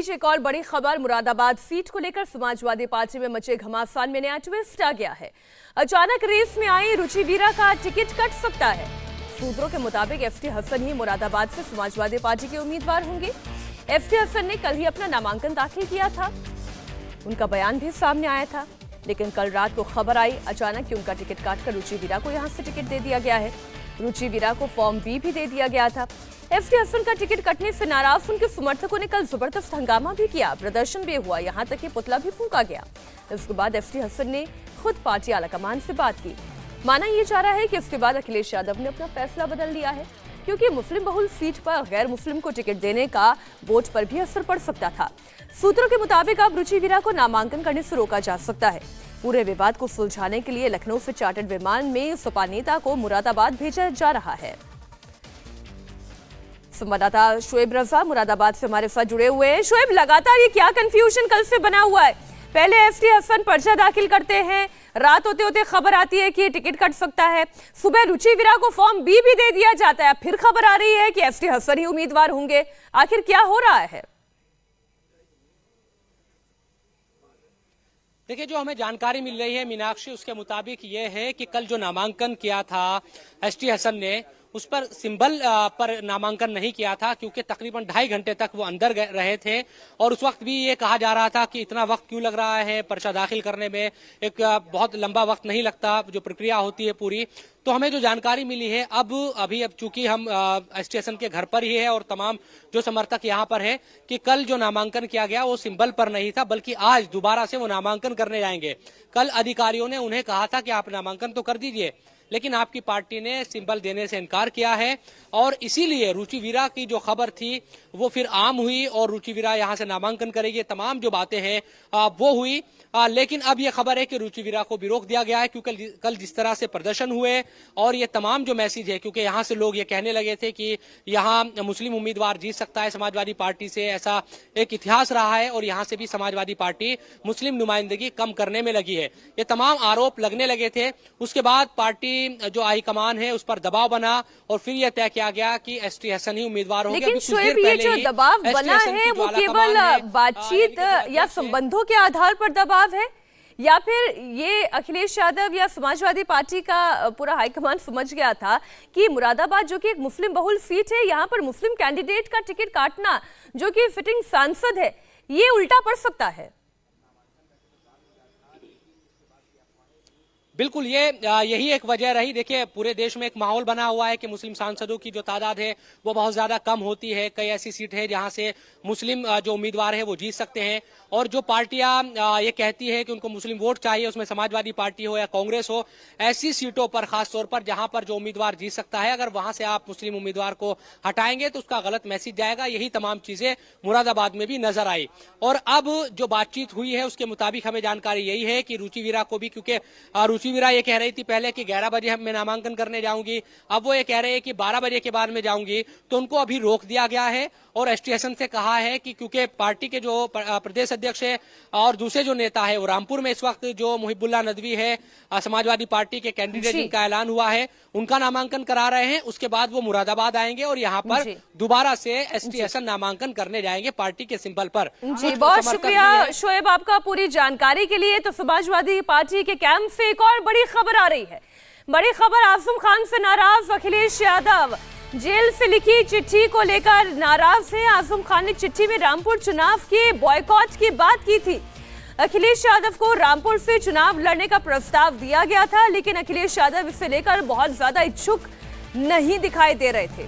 बीच एक और बड़ी खबर, मुरादाबाद सीट को लेकर समाजवादी पार्टी में मचे घमासान में नया ट्विस्ट आ गया है। अचानक रेस में आई रुचि वीरा का टिकट कट सकता है। सूत्रों के मुताबिक एफटी हसन ही मुरादाबाद से समाजवादी पार्टी के उम्मीदवार होंगे। एफटी हसन ने कल ही अपना नामांकन दाखिल किया था, उनका बयान भी सामने आया था, लेकिन कल रात को खबर आई अचानक कि उनका टिकट काटकर रुचि वीरा को यहां से टिकट दे दिया गया है। रुचि वीरा को फॉर्म बी भी दे दिया गया था। एफटी हसन का टिकट कटने से नाराज उनके समर्थकों ने कल जबरदस्त हंगामा भी किया, प्रदर्शन भी हुआ, यहां तक कि पुतला भी फूंका गया। इसके बाद एफटी हसन ने खुद पार्टी आलाकमान से बात की। माना यह जा रहा है कि इसके बाद अखिलेश यादव ने अपना फैसला बदल लिया है, क्योंकि मुस्लिम बहुल सीट पर गैर मुस्लिम को टिकट देने का वोट पर भी असर पड़ सकता था। सूत्रों के मुताबिक अब रुचि वीरा को नामांकन करने से रोका जा सकता है। पूरे विवाद को सुलझाने के लिए लखनऊ से चार्टर्ड विमान में सपा नेता को मुरादाबाद भेजा जा रहा है। संवाददाता शोएब रजा मुरादाबाद से हमारे साथ जुड़े हुए हैं। शोएब, लगातार ये क्या कंफ्यूजन कल से बना हुआ है? पहले एफटी हसन पर्चा दाखिल करते हैं, रात होते होते खबर आती है कि टिकट कट सकता है, सुबह रुचि वीरा को फॉर्म बी भी दे दिया जाता है, फिर खबर आ रही है कि एफटी हसन ही उम्मीदवार होंगे। आखिर क्या हो रहा है? देखिए, जो हमें जानकारी मिल रही है मीनाक्षी, उसके मुताबिक ये है कि कल जो नामांकन किया था एफटी हसन ने, उस पर सिंबल पर नामांकन नहीं किया था, क्योंकि तकरीबन 2.5 घंटे तक वो अंदर रहे थे। और उस वक्त भी ये कहा जा रहा था कि इतना वक्त क्यों लग रहा है पर्चा दाखिल करने में, एक बहुत लंबा वक्त नहीं लगता, जो प्रक्रिया होती है पूरी। तो हमें जो जानकारी मिली है अब चूंकि हम स्टेशन के घर पर ही है और तमाम जो समर्थक यहाँ पर है, कि कल जो नामांकन किया गया वो सिंबल पर नहीं था, बल्कि आज दोबारा से वो नामांकन करने जाएंगे। कल अधिकारियों ने उन्हें कहा था कि आप नामांकन तो कर दीजिए, लेकिन आपकी पार्टी ने सिंबल देने से इनकार किया है। और इसीलिए रुचि वीरा की जो खबर थी वो फिर आम हुई और रुचि वीरा यहां से नामांकन करेगी, तमाम जो बातें हैं वो हुई। लेकिन अब ये खबर है कि रुचि वीरा को भी रोक दिया गया है, क्योंकि कल जिस तरह से प्रदर्शन हुए और ये तमाम जो मैसेज है, क्योंकि यहाँ से लोग ये कहने लगे थे कि यहाँ मुस्लिम उम्मीदवार जीत सकता है समाजवादी पार्टी से, ऐसा एक इतिहास रहा है और यहाँ से भी समाजवादी पार्टी मुस्लिम नुमाइंदगी कम करने में लगी है, ये तमाम आरोप लगने लगे थे। उसके बाद पार्टी जो हाईकमान है उस पर दबाव बना और फिर यह तय किया गया कि एफटी हसन ही उम्मीदवार होंगे। लेकिन शोएब, ये जो दबाव बना है वो केवल बातचीत या संबंधों के आधार पर दबाव है, या फिर ये अखिलेश यादव या समाजवादी पार्टी का पूरा हाईकमान समझ गया था कि मुरादाबाद जो कि एक मुस्लिम बहुल सीट है, यहाँ पर मुस्लिम कैंडिडेट का टिकट काटना जो कि फिटिंग सांसद है, ये उल्टा पड़ सकता है? बिल्कुल, यही एक वजह रही। देखिए, पूरे देश में एक माहौल बना हुआ है कि मुस्लिम सांसदों की जो तादाद है वो बहुत ज्यादा कम होती है। कई ऐसी सीट है जहां से मुस्लिम जो उम्मीदवार है वो जीत सकते हैं, और जो पार्टियां ये कहती है कि उनको मुस्लिम वोट चाहिए, उसमें समाजवादी पार्टी हो या कांग्रेस हो, ऐसी सीटों पर खासतौर पर जहां पर जो उम्मीदवार जीत सकता है, अगर वहां से आप मुस्लिम उम्मीदवार को हटाएंगे तो उसका गलत मैसेज जाएगा। यही तमाम चीजें मुरादाबाद में भी नजर आई। और अब जो बातचीत हुई है उसके मुताबिक हमें जानकारी यही है कि रुचि वीरा को भी, क्योंकि रुचि वीरा ये कह रही थी पहले कि 11 बजे मैं नामांकन करने जाऊंगी, अब वो ये कह रहे हैं कि 12 बजे के बाद में जाऊंगी, तो उनको अभी रोक दिया गया है। और एफटी हसन से कहा है कि क्योंकि पार्टी के जो प्रदेश अध्यक्ष है और दूसरे जो नेता है वो रामपुर में इस वक्त जो मुहिबुल्लाह नदवी है समाजवादी पार्टी के कैंडिडेट जिनका ऐलान हुआ है, उनका नामांकन करा रहे हैं। उसके बाद वो मुरादाबाद आएंगे और यहाँ पर दोबारा से एफटी हसन नामांकन करने जाएंगे पार्टी के सिंबल पर। जी, बहुत शुक्रिया शोएब आपका पूरी जानकारी के लिए। तो समाजवादी पार्टी के कैंप से एक और बड़ी खबर आ रही है। बड़ी खबर, आजम खान से नाराज अखिलेश यादव जेल से लिखी चिट्ठी को लेकर नाराज है। आजम खान ने चिट्ठी में रामपुर चुनाव के बॉयकॉट की बात की थी। अखिलेश यादव को रामपुर से चुनाव लड़ने का प्रस्ताव दिया गया था, लेकिन अखिलेश यादव इसे लेकर बहुत ज्यादा इच्छुक नहीं दिखाई दे रहे थे।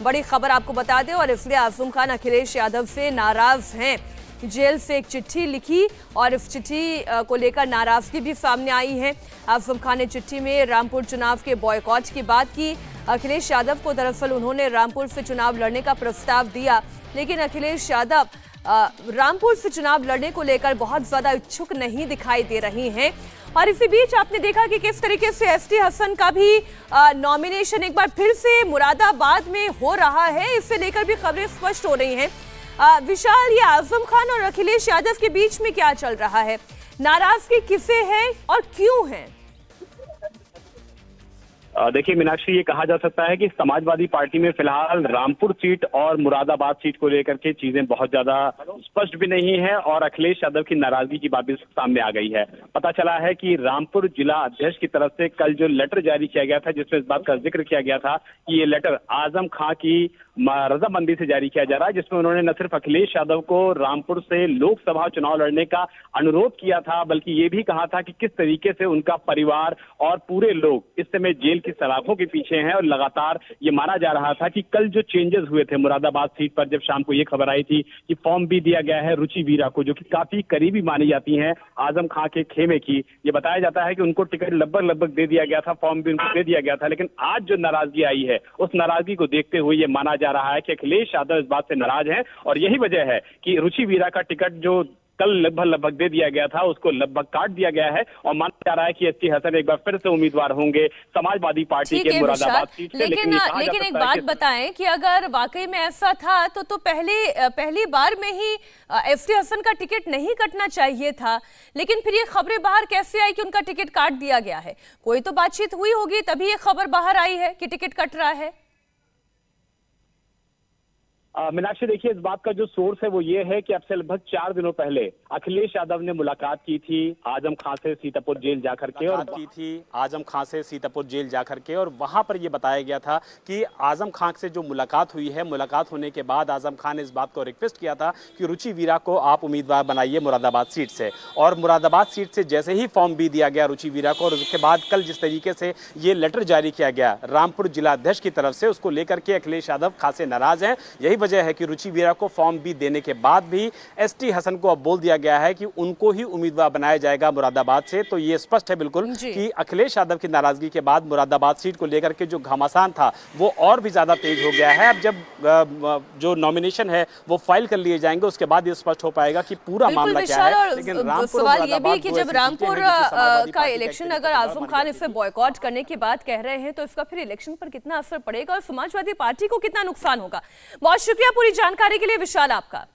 बड़ी खबर आपको बता दें, और इसलिए आजम खान अखिलेश यादव से नाराज हैं। जेल से एक चिट्ठी लिखी और इस चिट्ठी को लेकर नाराजगी भी सामने आई है। आजम खान ने चिट्ठी में रामपुर चुनाव के बॉयकॉट की बात की। अखिलेश यादव को दरअसल उन्होंने रामपुर से चुनाव लड़ने का प्रस्ताव दिया, लेकिन अखिलेश यादव रामपुर से चुनाव लड़ने को लेकर बहुत ज्यादा इच्छुक नहीं दिखाई दे रही हैं। और इसी बीच आपने देखा कि किस तरीके से एफटी हसन का भी नॉमिनेशन एक बार फिर से मुरादाबाद में हो रहा है, इससे लेकर भी खबरें स्पष्ट हो रही हैं। विशाल, ये आजम खान और अखिलेश यादव के बीच में क्या चल रहा है? नाराजगी किसे है और क्यों है? देखिए मीनाक्षी, ये कहा जा सकता है कि समाजवादी पार्टी में फिलहाल रामपुर सीट और मुरादाबाद सीट को लेकर के चीजें बहुत ज्यादा स्पष्ट भी नहीं है और अखिलेश यादव की नाराजगी की बात भी सामने आ गई है। पता चला है कि रामपुर जिला अध्यक्ष की तरफ से कल जो लेटर जारी किया गया था, जिसमें इस बात का जिक्र किया गया था कि ये लेटर आजम खां की रजामंदी से जारी किया जा रहा है, जिसमें उन्होंने न सिर्फ अखिलेश यादव को रामपुर से लोकसभा चुनाव लड़ने का अनुरोध किया था, बल्कि ये भी कहा था कि किस तरीके से उनका परिवार और पूरे लोग इस समय जेल की सलाखों के पीछे हैं। और लगातार ये माना जा रहा था कि कल जो चेंजेस हुए थे मुरादाबाद सीट पर, जब शाम को ये खबर आई थी कि फॉर्म भी दिया गया है रुचि वीरा को, जो कि काफी करीबी मानी जाती हैं आजम खां के खेमे की, ये बताया जाता है कि उनको टिकट लगभग दे दिया गया था, फॉर्म भी उनको दे दिया गया था। लेकिन आज जो नाराजगी आई है, उस नाराजगी को देखते हुए ये माना जा रहा है कि अखिलेश यादव इस बात से नाराज हैं और यही वजह है कि रुचि वीरा का टिकट जो कल लगभग दे दिया गया था, उसको लगभग काट दिया गया है और माना जा रहा है कि एसटी हसन एक बार फिर से उम्मीदवार होंगे समाजवादी पार्टी के मुरादाबाद सीट से। लेकिन एक बात बताएं कि अगर वाकई में ऐसा था तो पहली बार में ही एसटी हसन का टिकट नहीं कटना चाहिए था, लेकिन फिर ये खबरें बाहर कैसे आई कि उनका टिकट काट दिया गया है? कोई तो बातचीत हुई होगी तभी ये खबर बाहर आई है कि टिकट कट रहा है। मीनाक्षी, देखिए इस बात का जो सोर्स है वो ये है कि अब से लगभग 4 दिनों पहले अखिलेश यादव ने मुलाकात की थी आजम खां से सीतापुर जेल जाकर के और वहां पर ये बताया गया था कि आजम खां से जो मुलाकात हुई है, मुलाकात होने के बाद आजम खां ने इस बात को रिक्वेस्ट किया था कि रुचि वीरा को आप उम्मीदवार बनाइए मुरादाबाद सीट से। और मुरादाबाद सीट से जैसे ही फॉर्म भी दिया गया रुचि वीरा को, और उसके बाद कल जिस तरीके से ये लेटर जारी किया गया रामपुर जिला अध्यक्ष की तरफ से, उसको लेकर के अखिलेश यादव खासे नाराज हैं। यही वजह है कि रुचि वीरा को फॉर्म भी देने के बाद भी एसटी हसन को अब बोल दिया गया है कि उनको ही उम्मीदवार बनाया जाएगा मुरादाबाद से। तो ये स्पष्ट है बिल्कुल कि अखिलेश यादव की नाराजगी के बाद मुरादाबाद सीट को लेकर के जो घमासान था वो और भी ज्यादा तेज हो गया है। अब जब जो नॉमिनेशन है वो फाइल कर लिए जाएंगे, उसके बाद ये स्पष्ट हो पाएगा कि पूरा मामला क्या है। लेकिन सवाल ये भी कि जब रामपुर का इलेक्शन अगर आजम खान इसे बॉयकॉट करने की बात कह रहे हैं तो इसका फिर इलेक्शन पर कितना असर पड़ेगा और समाजवादी पार्टी को कितना नुकसान होगा? बहुत शुक्रिया पूरी जानकारी के लिए विशाल आपका।